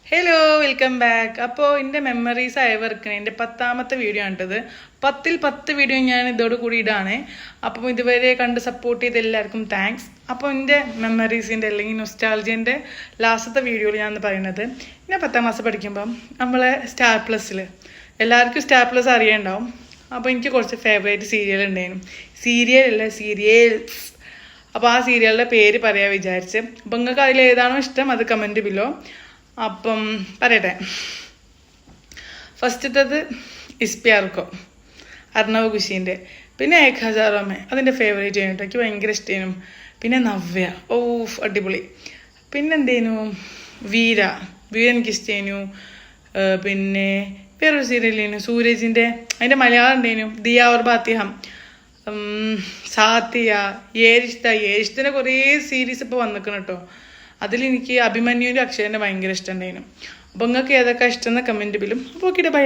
Hello welcome back. അപ്പോൾ എൻ്റെ memories അയവർക്കണേ എൻ്റെ 10ാമത്തെ വീഡിയോ ആണിട്ടത്. 10ൽ 10 വീഡിയോ ഞാൻ ഇതോട് കൂടി ഇടാണ്. അപ്പം ഇതുവരെ കണ്ട് സപ്പോർട്ട് ചെയ്ത എല്ലാവർക്കും താങ്ക്സ്. അപ്പോൾ എൻ്റെ മെമ്മറീസിൻ്റെ അല്ലെങ്കിൽ നൊസ്റ്റാൾജിയൻ്റെ ലാസ്റ്റത്തെ വീഡിയോയിൽ ഞാൻ പറയുന്നത് ഞാൻ 10ാം ക്ലാസ് പഠിക്കുമ്പം നമ്മളെ സ്റ്റാർ പ്ലസ്സിൽ എല്ലാവർക്കും സ്റ്റാർ പ്ലസ് അറിയാനുണ്ടാവും. അപ്പോൾ എനിക്ക് കുറച്ച് ഫേവറേറ്റ് സീരിയൽ ഉണ്ടായിരുന്നു. സീരിയൽസ്. അപ്പോൾ ആ സീരിയലിൻ്റെ പേര് പറയാൻ വിചാരിച്ച്. അപ്പം നിങ്ങൾക്ക് അതിൽ ഏതാണോ ഇഷ്ടം അത് കമൻറ്റ് ബിലോ. അപ്പം പറയട്ടെ. ഫസ്റ്റത്തത് ഇസ്പ്യാർക്കോ, അർണവ് ഖുഷീൻ്റെ. പിന്നെ 1000 റോമേ അതിൻ്റെ ഫേവറേറ്റ് ആയിരുന്നു. എനിക്ക് ഭയങ്കര ഇഷ്ടമായിരുന്നു. പിന്നെ നവ്യ, അടിപൊളി. പിന്നെ എന്തേനു വീര എനിക്ക് ഇഷ്ടമായിരുന്നു. പിന്നെ വേറൊരു സീരിയലേനു സൂരജിൻ്റെ, അതിൻ്റെ മലയാളം ഉണ്ടേനു ദിയ ഓർ ബാത്തിഹം, സാത്തിയ, ഏരിഷ്ത കുറേ സീരീസ് ഇപ്പോൾ വന്നിക്കണം കേട്ടോ. അതിലെനിക്ക് അഭിമന്യുവിൻ്റെ അക്ഷരൻ്റെ ഭയങ്കര ഇഷ്ടമുണ്ടായിരുന്നു. അപ്പോൾ നിങ്ങൾക്ക് ഏതൊക്കെ ഇഷ്ടമെന്ന് കമൻറ്റ് ബില്ലും. അപ്പോൾ ഓക്കെ, ബൈ.